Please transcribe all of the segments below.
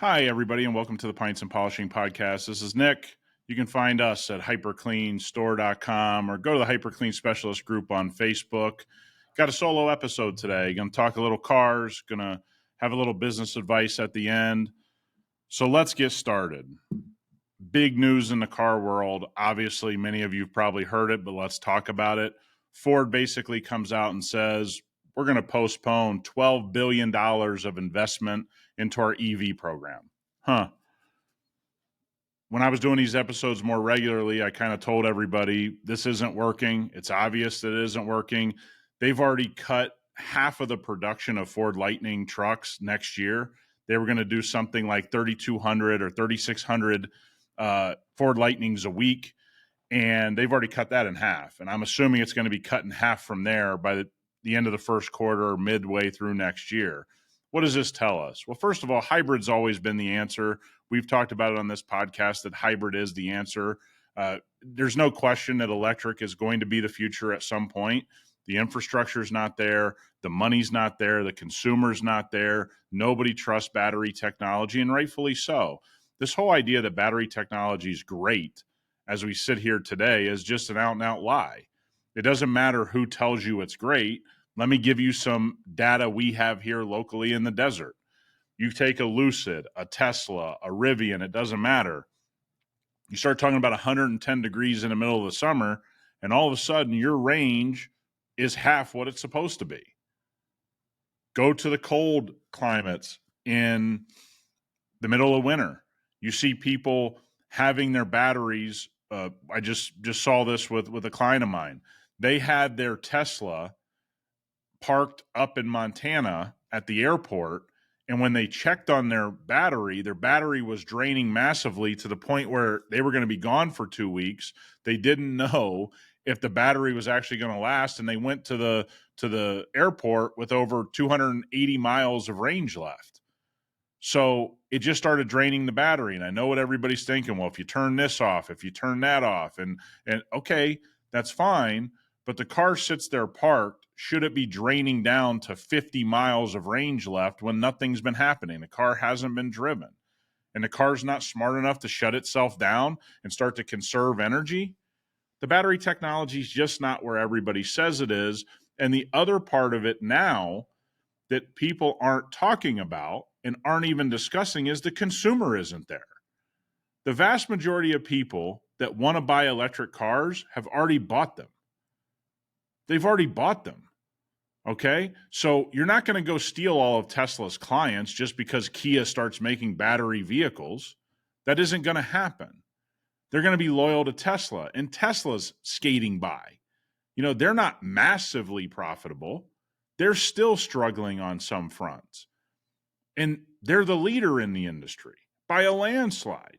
Hi, everybody, and welcome to the Pints Polishing Podcast. This is Nick. You can find us at hyperCLEANstore.com or go to the hyperCLEAN Specialist group on Facebook. Got a solo episode today. Going to talk a little cars, going to have a little business advice at the end. So let's get started. Big news in the car world. Obviously, many of you have probably heard it, but let's talk about it. Ford basically comes out and says, we're going to postpone $12 billion of investment into our EV program. When I was doing these episodes more regularly, I kind of told everybody this isn't working. It's obvious that it isn't working. They've already cut half of the production of Ford Lightning trucks next year. They were going to do something like 3,200 or 3,600 Ford Lightnings a week, and they've already cut that in half. And I'm assuming it's going to be cut in half from there by the end of the first quarter or midway through next year. What does this tell us? Well, first of all, hybrid's always been the answer. We've talked about it on this podcast that hybrid is the answer. There's no question that electric is going to be the future at some point. The infrastructure is not there. The money's not there. The consumer's not there. Nobody trusts battery technology, and rightfully so. This whole idea that battery technology is great as we sit here today is just an out-and-out lie. It doesn't matter who tells you it's great. Let me give you some data we have here locally in the desert. You take a Lucid, a Tesla, a Rivian, it doesn't matter. You start talking about 110 degrees in the middle of the summer, and all of a sudden your range is half what it's supposed to be. Go to the cold climates in the middle of winter. You see people having their batteries. I just saw this with a client of mine. They had their Tesla parked up in Montana at the airport, and when they checked on their battery was draining massively to the point where they were going to be gone for 2 weeks. They didn't know if the battery was actually going to last, and they went to the airport with over 280 miles of range left. So it just started draining the battery. And I know what everybody's thinking. Well, if you turn this off, if you turn that off, and okay, that's fine. But the car sits there parked. Should it be draining down to 50 miles of range left when nothing's been happening? The car hasn't been driven. And the car's not smart enough to shut itself down and start to conserve energy. The battery technology is just not where everybody says it is. And the other part of it now that people aren't talking about and aren't even discussing is the consumer isn't there. The vast majority of people that want to buy electric cars have already bought them. They've already bought them. Okay? So you're not going to go steal all of Tesla's clients just because Kia starts making battery vehicles. That isn't going to happen. They're going to be loyal to Tesla, and Tesla's skating by. You know, they're not massively profitable. They're still struggling on some fronts. And they're the leader in the industry by a landslide.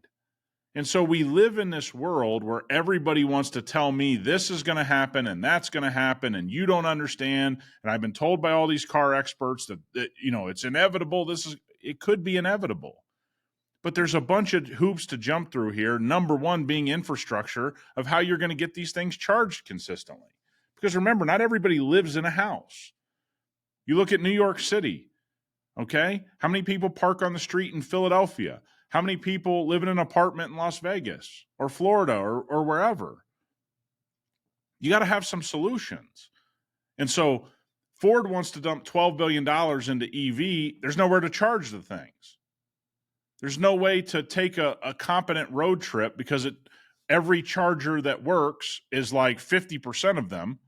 And so we live in this world where everybody wants to tell me this is going to happen and that's going to happen and you don't understand. And I've been told by all these car experts that it's inevitable. It could be inevitable. But there's a bunch of hoops to jump through here. Number one being infrastructure of how you're going to get these things charged consistently. Because remember, not everybody lives in a house. You look at New York City, okay? How many people park on the street in Philadelphia? How many people live in an apartment in Las Vegas or Florida or wherever? You got to have some solutions. And so Ford wants to dump $12 billion into EV. There's nowhere to charge the things. There's no way to take a competent road trip because every charger that works is like 50% of them.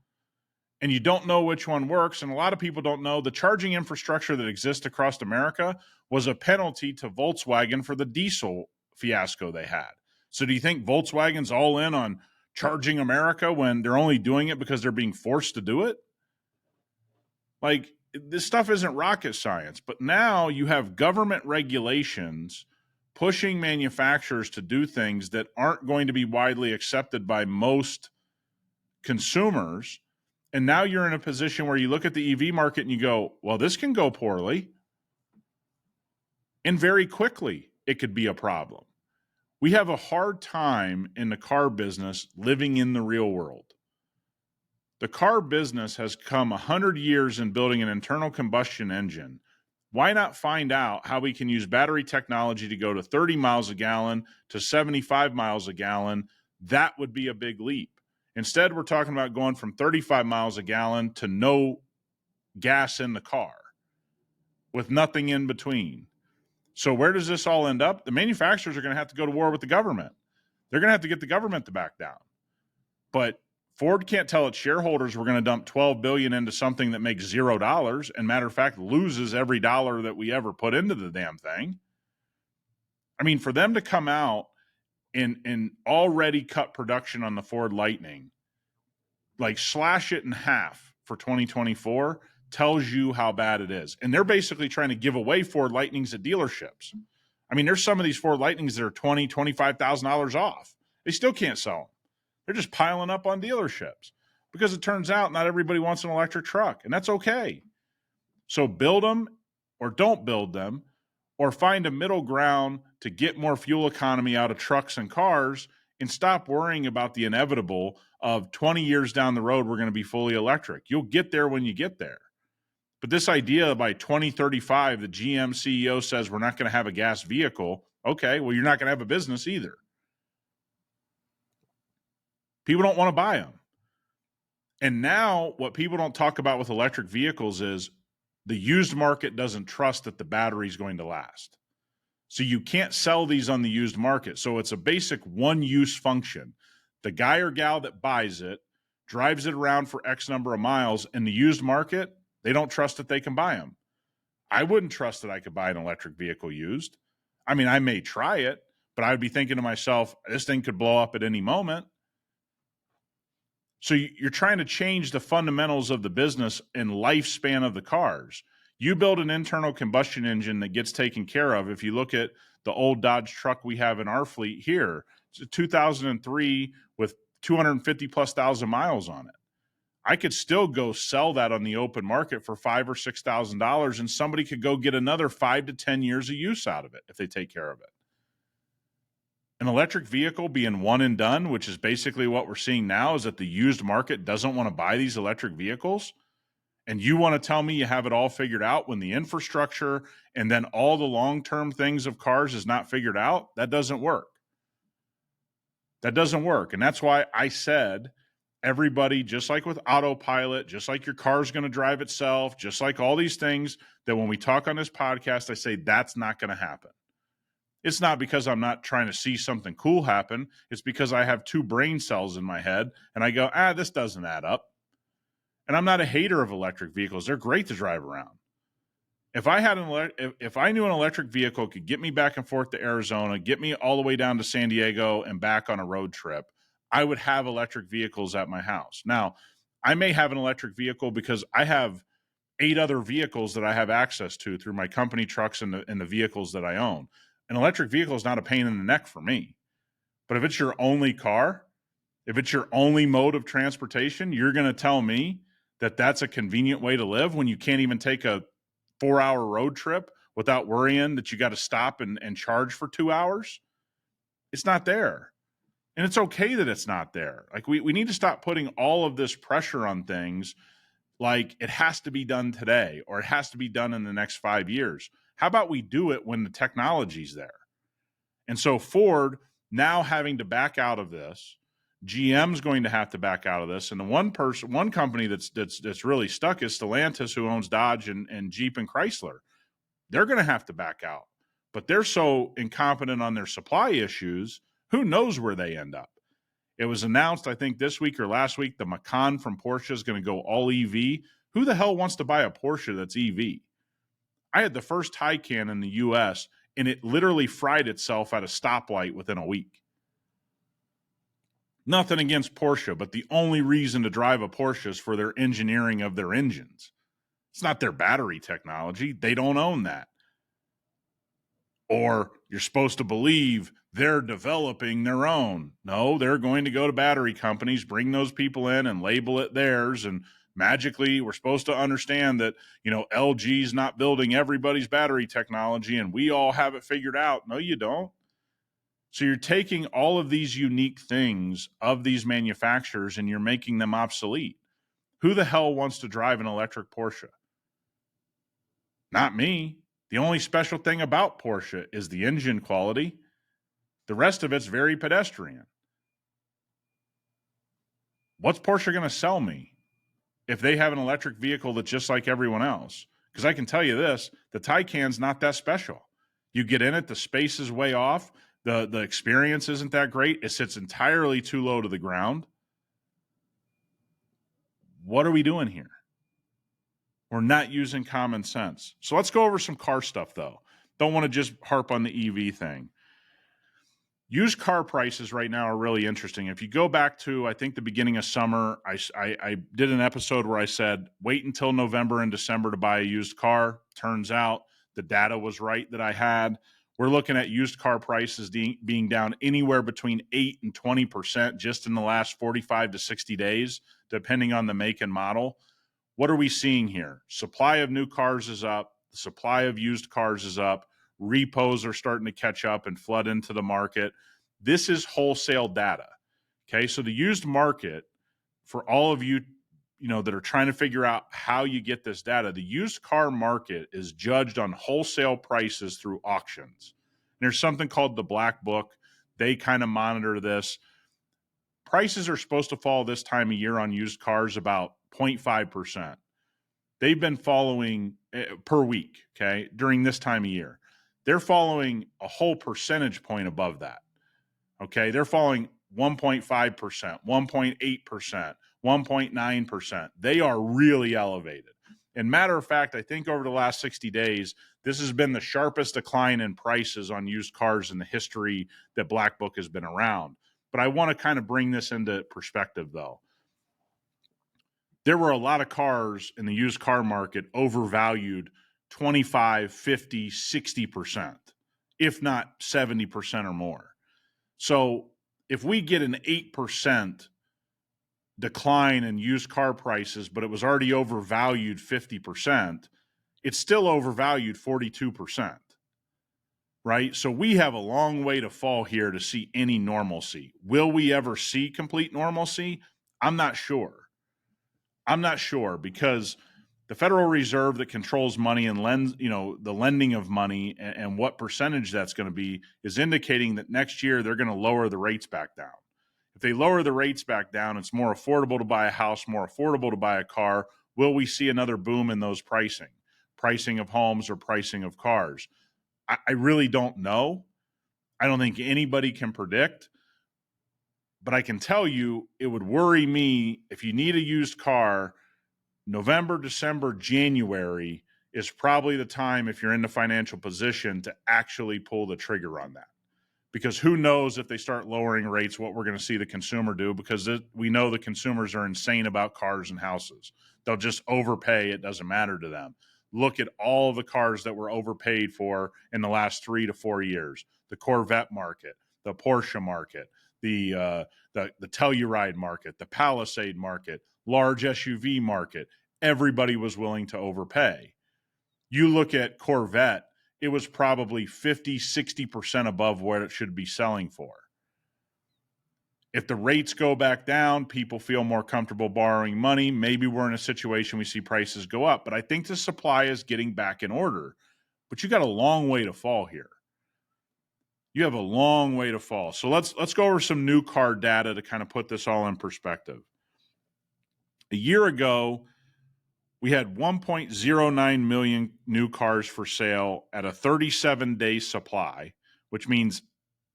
And you don't know which one works. And a lot of people don't know the charging infrastructure that exists across America was a penalty to Volkswagen for the diesel fiasco they had. So do you think Volkswagen's all in on charging America when they're only doing it because they're being forced to do it? Like, this stuff isn't rocket science. But now you have government regulations pushing manufacturers to do things that aren't going to be widely accepted by most consumers. And now you're in a position where you look at the EV market and you go, well, this can go poorly. And very quickly, it could be a problem. We have a hard time in the car business living in the real world. The car business has come 100 years in building an internal combustion engine Why not find out how we can use battery technology to go to 30 miles a gallon to 75 miles a gallon? That would be a big leap. Instead, we're talking about going from 35 miles a gallon to no gas in the car with nothing in between. So where does this all end up? The manufacturers are going to have to go to war with the government. They're going to have to get the government to back down. But Ford can't tell its shareholders we're going to dump $12 billion into something that makes $0, and matter of fact, loses every dollar that we ever put into the damn thing. I mean, for them to come out and already cut production on the Ford Lightning, like slash it in half for 2024, tells you how bad it is. And they're basically trying to give away Ford Lightnings at dealerships. I mean, there's some of these Ford Lightnings that are $20,000, $25,000 off. They still can't sell them. They're just piling up on dealerships because it turns out not everybody wants an electric truck, and that's okay. So build them or don't build them, or find a middle ground to get more fuel economy out of trucks and cars, and stop worrying about the inevitable of 20 years down the road, we're going to be fully electric. You'll get there when you get there. But this idea by 2035, the GM CEO says we're not going to have a gas vehicle. Okay, well, you're not going to have a business either. People don't want to buy them. And now what people don't talk about with electric vehicles is the used market doesn't trust that the battery is going to last. So you can't sell these on the used market. So it's a basic one-use function. The guy or gal that buys it drives it around for X number of miles. In the used market, they don't trust that they can buy them. I wouldn't trust that I could buy an electric vehicle used. I mean, I may try it, but I would be thinking to myself, this thing could blow up at any moment. So you're trying to change the fundamentals of the business and lifespan of the cars. You build an internal combustion engine that gets taken care of. If you look at the old Dodge truck we have in our fleet here, it's a 2003 with 250 plus thousand miles on it. I could still go sell that on the open market for $5,000 or $6,000, and somebody could go get another 5 to 10 years of use out of it if they take care of it. An electric vehicle being one and done, which is basically what we're seeing now, is that the used market doesn't want to buy these electric vehicles. And you want to tell me you have it all figured out when the infrastructure and then all the long-term things of cars is not figured out? That doesn't work. That doesn't work. And that's why I said everybody, just like with autopilot, just like your car's going to drive itself, just like all these things, that when we talk on this podcast, I say that's not going to happen. It's not because I'm not trying to see something cool happen. It's because I have two brain cells in my head and I go, this doesn't add up. And I'm not a hater of electric vehicles. They're great to drive around. If I knew an electric vehicle could get me back and forth to Arizona, get me all the way down to San Diego and back on a road trip, I would have electric vehicles at my house. Now, I may have an electric vehicle because I have 8 other vehicles that I have access to through my company trucks and the vehicles that I own. An electric vehicle is not a pain in the neck for me. But if it's your only car, if it's your only mode of transportation, you're going to tell me that that's a convenient way to live when you can't even take a 4-hour road trip without worrying that you got to stop and charge for 2 hours? It's not there. And it's okay that it's not there. Like we need to stop putting all of this pressure on things like it has to be done today or it has to be done in the next 5 years. How about we do it when the technology's there? And so Ford now having to back out of this, GM's going to have to back out of this, and the one company that's really stuck is Stellantis, who owns Dodge and Jeep and Chrysler. They're going to have to back out, but they're so incompetent on their supply issues. Who knows where they end up? It was announced, I think this week or last week, the Macan from Porsche is going to go all EV. Who the hell wants to buy a Porsche that's EV? I had the first Taycan in the U.S., and it literally fried itself at a stoplight within a week. Nothing against Porsche, but the only reason to drive a Porsche is for their engineering of their engines. It's not their battery technology. They don't own that. Or you're supposed to believe they're developing their own. No, they're going to go to battery companies, bring those people in and label it theirs, and magically we're supposed to understand that, LG's not building everybody's battery technology and we all have it figured out. No, you don't. So you're taking all of these unique things of these manufacturers and you're making them obsolete. Who the hell wants to drive an electric Porsche? Not me. The only special thing about Porsche is the engine quality. The rest of it's very pedestrian. What's Porsche going to sell me if they have an electric vehicle that's just like everyone else? Because I can tell you this, the Taycan's not that special. You get in it, the space is way off. The experience isn't that great. It sits entirely too low to the ground. What are we doing here? We're not using common sense. So let's go over some car stuff, though. Don't want to just harp on the EV thing. Used car prices right now are really interesting. If you go back to, I think, the beginning of summer, I did an episode where I said, wait until November and December to buy a used car. Turns out the data was right that I had. We're looking at used car prices being down anywhere between 8 and 20% just in the last 45 to 60 days, depending on the make and model. What are we seeing here? Supply of new cars is up. The supply of used cars is up. Repos are starting to catch up and flood into the market. This is wholesale data. Okay, so the used market, for all of you, that are trying to figure out how you get this data, the used car market is judged on wholesale prices through auctions. And there's something called the Black Book. They kind of monitor this. Prices are supposed to fall this time of year on used cars about 0.5%. They've been following per week, okay, during this time of year. They're following a whole percentage point above that, okay? They're following 1.5%, 1.8%, 1.9%. They are really elevated. And matter of fact, I think over the last 60 days, this has been the sharpest decline in prices on used cars in the history that Black Book has been around. But I want to kind of bring this into perspective, though. There were a lot of cars in the used car market overvalued 25, 50, 60%, if not 70% or more. So if we get an 8% decline in used car prices, but it was already overvalued 50%, it's still overvalued 42%, right? So we have a long way to fall here to see any normalcy. Will we ever see complete normalcy? I'm not sure. Because the Federal Reserve that controls money and lends, the lending of money and what percentage that's going to be is indicating that next year they're going to lower the rates back down. If they lower the rates back down, it's more affordable to buy a house, more affordable to buy a car. Will we see another boom in those pricing of homes or pricing of cars? I really don't know. I don't think anybody can predict. But I can tell you, it would worry me if you need a used car. November, December, January is probably the time, if you're in the financial position, to actually pull the trigger on that. Because who knows if they start lowering rates, what we're going to see the consumer do, because we know the consumers are insane about cars and houses. They'll just overpay. It doesn't matter to them. Look at all of the cars that were overpaid for in the last 3 to 4 years. The Corvette market, the Porsche market, the Telluride market, the Palisade market, large SUV market. Everybody was willing to overpay. You look at Corvette, it was probably 50, 60% above what it should be selling for. If the rates go back down, people feel more comfortable borrowing money. Maybe we're in a situation we see prices go up. But I think the supply is getting back in order. But you got a long way to fall here. You have a long way to fall. So let's go over some new car data to kind of put this all in perspective. A year ago, we had 1.09 million new cars for sale at a 37-day supply, which means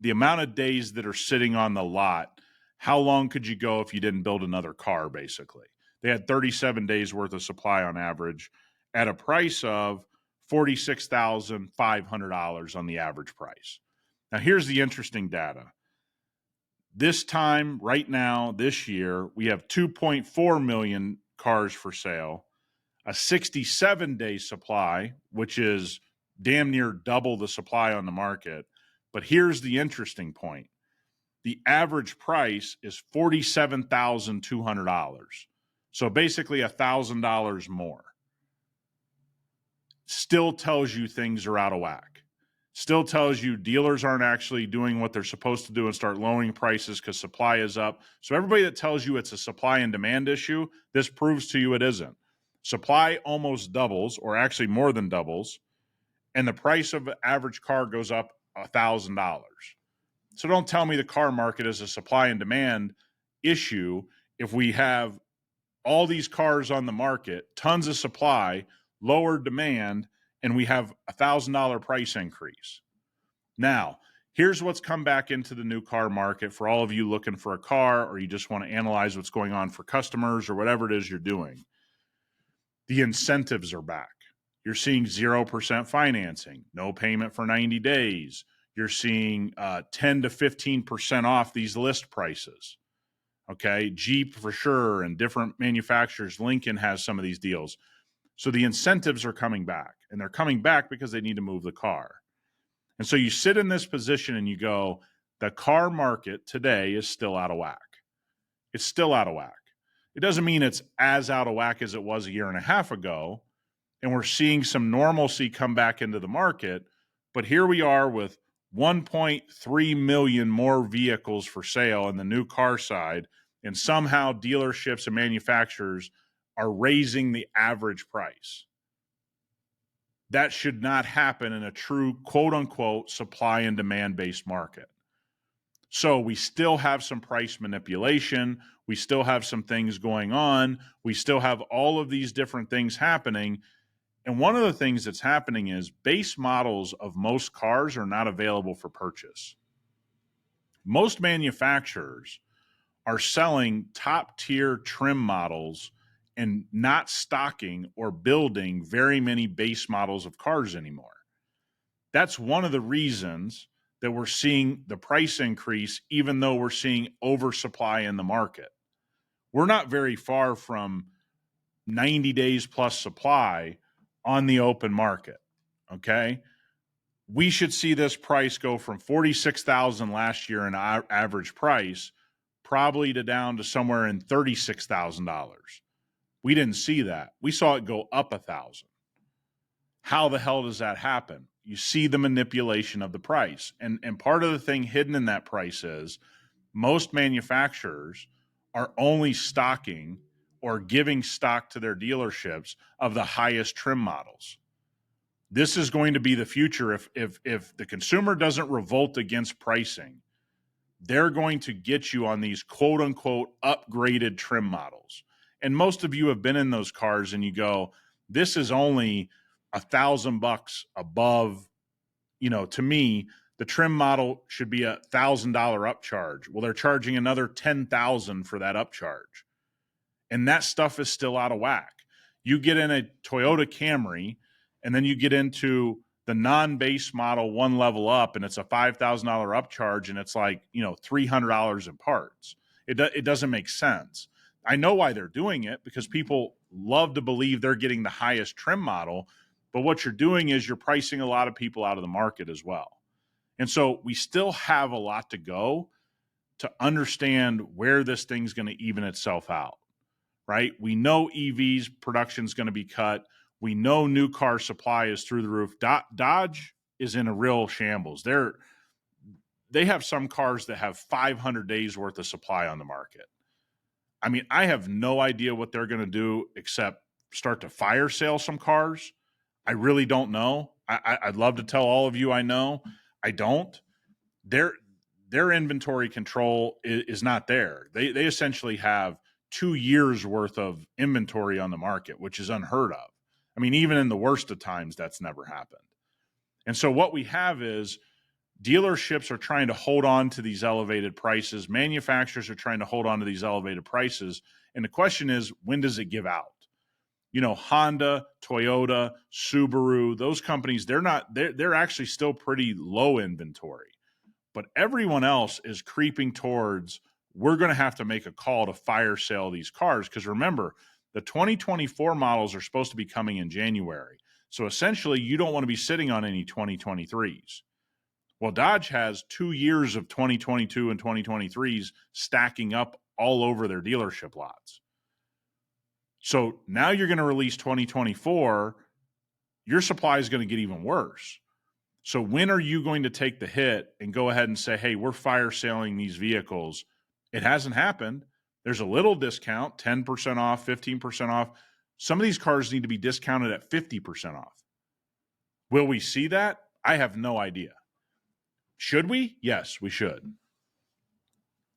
the amount of days that are sitting on the lot. How long could you go if you didn't build another car, basically? They had 37 days worth of supply on average at a price of $46,500 on the average price. Now, here's the interesting data. This time, right now, this year, we have 2.4 million cars for sale, a 67-day supply, which is damn near double the supply on the market. But here's the interesting point. The average price is $47,200. So basically $1,000 more. Still tells you things are out of whack. Still tells you dealers aren't actually doing what they're supposed to do and start lowering prices because supply is up. So everybody that tells you it's a supply and demand issue, this proves to you it isn't. Supply almost doubles, or actually more than doubles, and the price of an average car goes up $1,000. So don't tell me the car market is a supply and demand issue if we have all these cars on the market, tons of supply, lower demand, and we have $1,000 price increase. Now, here's what's come back into the new car market for all of you looking for a car, or you just want to analyze what's going on for customers or whatever it is you're doing. The incentives are back. You're seeing 0% financing, no payment for 90 days. You're seeing 10 to 15% off these list prices. Okay, Jeep for sure, and different manufacturers. Lincoln has some of these deals. So the incentives are coming back, and they're coming back because they need to move the car. And so you sit in this position and you go, the car market today is still out of whack. It's still out of whack. It doesn't mean it's as out of whack as it was a year and a half ago, and we're seeing some normalcy come back into the market. But here we are with 1.3 million more vehicles for sale on the new car side, and somehow dealerships and manufacturers are raising the average price. That should not happen in a true quote-unquote supply and demand-based market. So we still have some price manipulation. We still have some things going on. We still have all of these different things happening. And one of the things that's happening is base models of most cars are not available for purchase. Most manufacturers are selling top-tier trim models and not stocking or building very many base models of cars anymore. That's one of the reasons that we're seeing the price increase, even though we're seeing oversupply in the market. We're not very far from 90 days plus supply on the open market, okay? We should see this price go from $46,000 last year in average price, probably to down to somewhere in $36,000. We didn't see that. We saw it go up $1,000. How the hell does that happen? You see the manipulation of the price. And part of the thing hidden in that price is most manufacturers are only stocking or giving stock to their dealerships of the highest trim models. This is going to be the future. If the consumer doesn't revolt against pricing, they're going to get you on these quote unquote upgraded trim models. And most of you have been in those cars and you go, this is only $1,000 above, to me, the trim model should be $1,000 upcharge. Well, they're charging another $10,000 for that upcharge. And that stuff is still out of whack. You get in a Toyota Camry and then you get into the non-base model one level up and it's a $5,000 upcharge and it's like, $300 in parts. It doesn't make sense. I know why they're doing it, because people love to believe they're getting the highest trim model, but what you're doing is you're pricing a lot of people out of the market as well. And so we still have a lot to go to understand where this thing's going to even itself out, right? We know EVs production is going to be cut. We know new car supply is through the roof. Dodge is in a real shambles. They have some cars that have 500 days worth of supply on the market. I mean, I have no idea what they're going to do except start to fire sale some cars. I really don't know. I'd love to tell all of you I know. I don't. Their inventory control is not there. They essentially have 2 years worth of inventory on the market, which is unheard of. I mean, even in the worst of times, that's never happened. And so what we have is dealerships are trying to hold on to these elevated prices. Manufacturers are trying to hold on to these elevated prices. And the question is, when does it give out? Honda, Toyota, Subaru, those companies, they're actually still pretty low inventory. But everyone else is creeping towards, we're going to have to make a call to fire sale these cars. Because remember, the 2024 models are supposed to be coming in January. So essentially, you don't want to be sitting on any 2023s. Well, Dodge has 2 years of 2022 and 2023s stacking up all over their dealership lots. So now you're going to release 2024, your supply is going to get even worse. So when are you going to take the hit and go ahead and say, hey, we're fire selling these vehicles? It hasn't happened. There's a little discount, 10% off, 15% off. Some of these cars need to be discounted at 50% off. Will we see that? I have no idea. Should we? Yes, we should.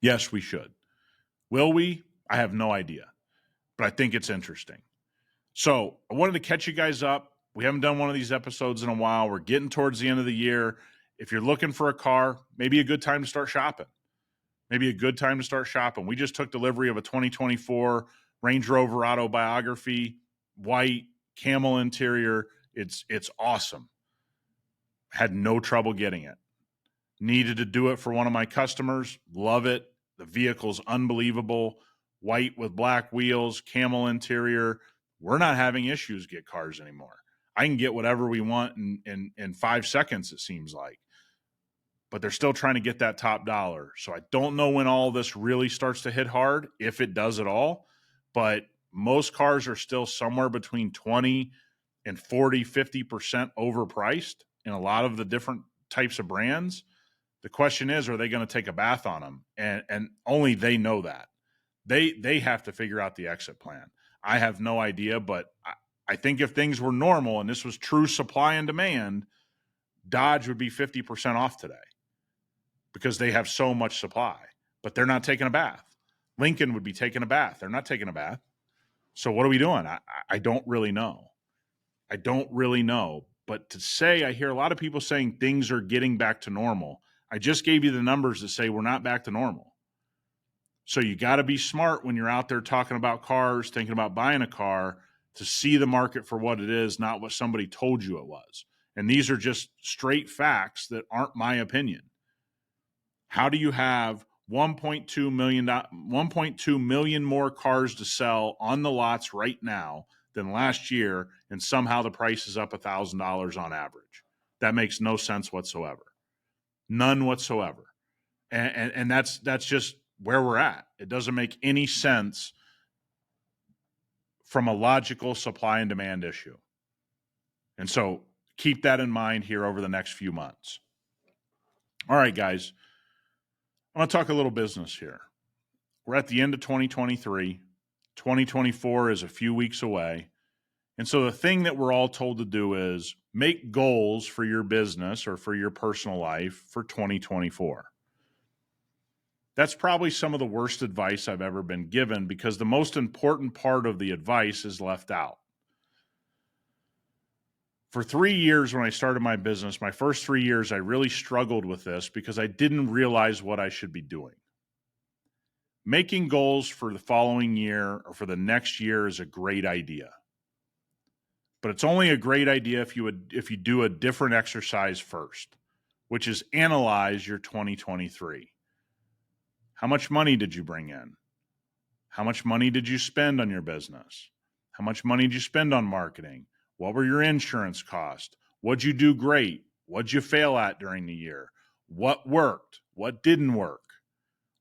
Yes, we should. Will we? I have no idea. But I think it's interesting. So I wanted to catch you guys up. We haven't done one of these episodes in a while. We're getting towards the end of the year. If you're looking for a car, maybe a good time to start shopping. We just took delivery of a 2024 Range Rover Autobiography, white, camel interior. It's awesome. Had no trouble getting it. Needed to do it for one of my customers. Love it. The vehicle's unbelievable. White with black wheels, camel interior. We're not having issues get cars anymore. I can get whatever we want in 5 seconds, it seems like. But they're still trying to get that top dollar. So I don't know when all this really starts to hit hard, if it does at all. But most cars are still somewhere between 20 and 40, 50% overpriced in a lot of the different types of brands. The question is, are they going to take a bath on them? And only they know that. They have to figure out the exit plan. I have no idea, but I think if things were normal and this was true supply and demand, Dodge would be 50% off today because they have so much supply, but they're not taking a bath. Lincoln would be taking a bath. They're not taking a bath. So what are we doing? I don't really know. But to say, I hear a lot of people saying things are getting back to normal. I just gave you the numbers that say we're not back to normal. So you got to be smart when you're out there talking about cars, thinking about buying a car, to see the market for what it is, not what somebody told you it was. And these are just straight facts that aren't my opinion. How do you have 1.2 million more cars to sell on the lots right now than last year, and somehow the price is up $1,000 on average? That makes no sense whatsoever. None whatsoever. And that's just where we're at. It doesn't make any sense from a logical supply and demand issue. And so keep that in mind here over the next few months. All right, guys. I want to talk a little business here. We're at the end of 2023. 2024 is a few weeks away. And so the thing that we're all told to do is make goals for your business or for your personal life for 2024. That's probably some of the worst advice I've ever been given, because the most important part of the advice is left out. For 3 years when I started my business, my first 3 years, I really struggled with this because I didn't realize what I should be doing. Making goals for the following year or for the next year is a great idea. But it's only a great idea if you do a different exercise first, which is analyze your 2023. How much money did you bring in? How much money did you spend on your business? How much money did you spend on marketing? What were your insurance costs? What'd you do great? What'd you fail at during the year? What worked? What didn't work?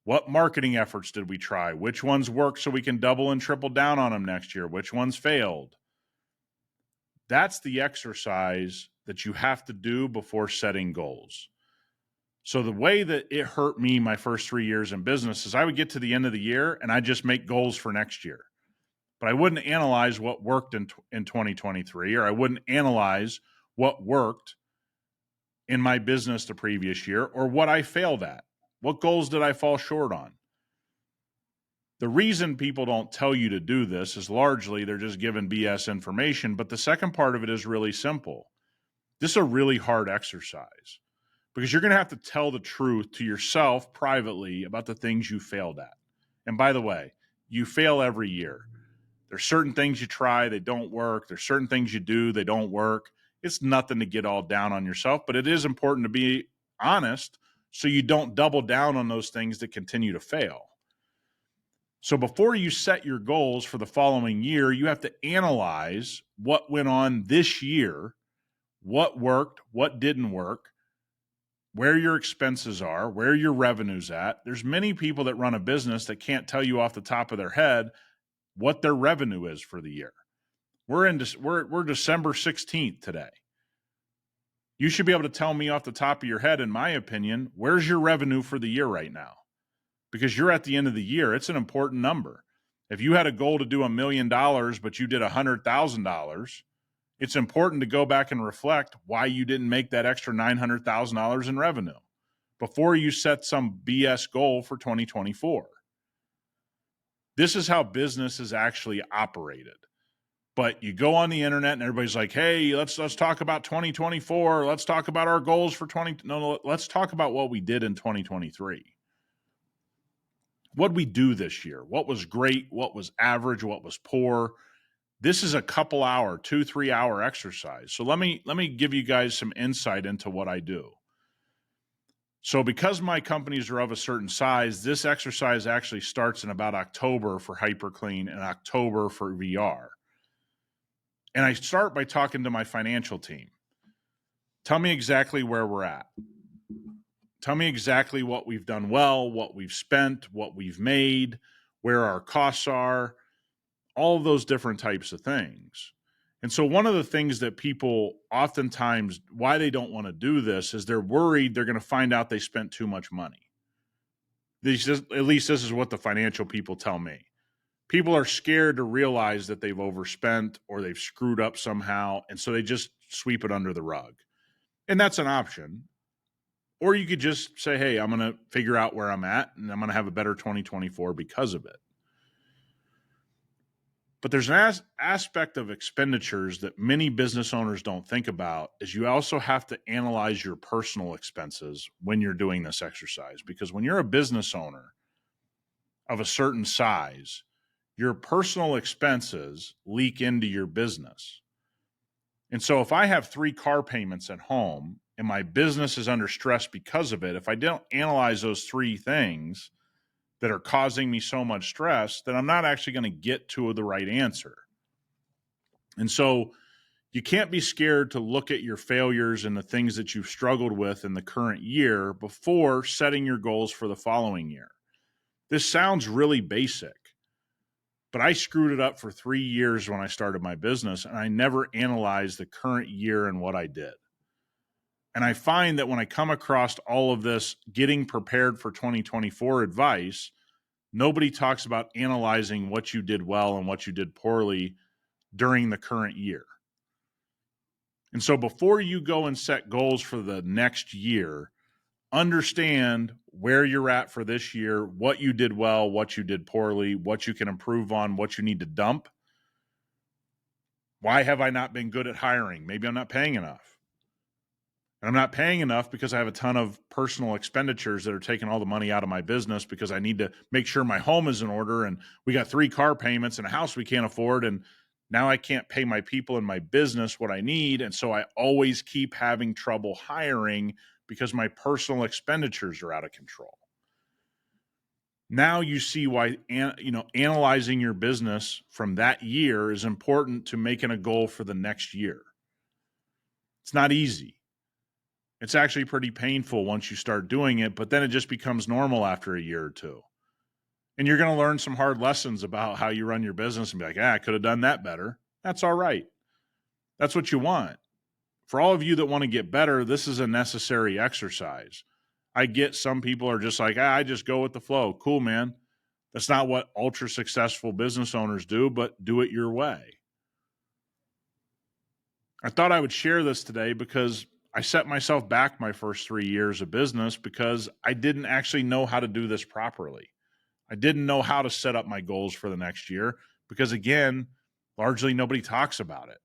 What marketing efforts did we try? Which ones worked so we can double and triple down on them next year? Which ones failed? That's the exercise that you have to do before setting goals. So the way that it hurt me my first 3 years in business is I would get to the end of the year and I'd just make goals for next year. But I wouldn't analyze what worked in 2023, or I wouldn't analyze what worked in my business the previous year, or what I failed at. What goals did I fall short on? The reason people don't tell you to do this is largely they're just given BS information, but the second part of it is really simple. This is a really hard exercise because you're going to have to tell the truth to yourself privately about the things you failed at. And by the way, you fail every year. There's certain things you try, they don't work. There's certain things you do, they don't work. It's nothing to get all down on yourself, but it is important to be honest so you don't double down on those things that continue to fail. So before you set your goals for the following year, you have to analyze what went on this year, what worked, what didn't work, where your expenses are, where your revenue's at. There's many people that run a business that can't tell you off the top of their head what their revenue is for the year. We're December 16th today. You should be able to tell me off the top of your head, in my opinion, where's your revenue for the year right now? Because you're at the end of the year. It's an important number. If you had a goal to do $1 million, but you did $100,000, it's important to go back and reflect why you didn't make that extra $900,000 in revenue before you set some BS goal for 2024. This is how business is actually operated. But you go on the internet and everybody's like, hey, let's talk about 2024. Let's talk about our goals for No, let's talk about what we did in 2023. What'd we do this year? What was great? What was average? What was poor? This is a couple hour, 2-3 hour exercise. So let me give you guys some insight into what I do. So because my companies are of a certain size, this exercise actually starts in about October for hyperCLEAN and October for VR. And I start by talking to my financial team. Tell me exactly where we're at. Tell me exactly what we've done well, what we've spent, what we've made, where our costs are, all of those different types of things. And so one of the things that people oftentimes, why they don't want to do this is they're worried they're going to find out they spent too much money. At least this is what the financial people tell me. People are scared to realize that they've overspent or they've screwed up somehow, and so they just sweep it under the rug. And that's an option. Or you could just say, hey, I'm going to figure out where I'm at, and I'm going to have a better 2024 because of it. But there's an aspect of expenditures that many business owners don't think about, is you also have to analyze your personal expenses when you're doing this exercise. Because when you're a business owner of a certain size, your personal expenses leak into your business. And so if I have 3 car payments at home and my business is under stress because of it, if I don't analyze those 3 things that are causing me so much stress, then I'm not actually going to get to the right answer. And so you can't be scared to look at your failures and the things that you've struggled with in the current year before setting your goals for the following year. This sounds really basic, but I screwed it up for 3 years when I started my business, and I never analyzed the current year and what I did. And I find that when I come across all of this getting prepared for 2024 advice, nobody talks about analyzing what you did well and what you did poorly during the current year. And so before you go and set goals for the next year, understand where you're at for this year, what you did well, what you did poorly, what you can improve on, what you need to dump. Why have I not been good at hiring? Maybe I'm not paying enough. And I'm not paying enough because I have a ton of personal expenditures that are taking all the money out of my business because I need to make sure my home is in order, and we got 3 car payments and a house we can't afford, and now I can't pay my people in my business what I need, and so I always keep having trouble hiring because my personal expenditures are out of control. Now you see why analyzing your business from that year is important to making a goal for the next year. It's not easy. It's actually pretty painful once you start doing it, but then it just becomes normal after a year or two. And you're going to learn some hard lessons about how you run your business and be like, I could have done that better. That's all right. That's what you want. For all of you that want to get better, this is a necessary exercise. I get some people are just like, I just go with the flow. Cool, man. That's not what ultra successful business owners do, but do it your way. I thought I would share this today because I set myself back my first 3 years of business because I didn't actually know how to do this properly. I didn't know how to set up my goals for the next year because, again, largely nobody talks about it.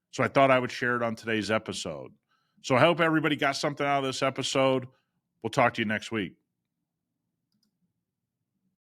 So I thought I would share it on today's episode. So I hope everybody got something out of this episode. We'll talk to you next week.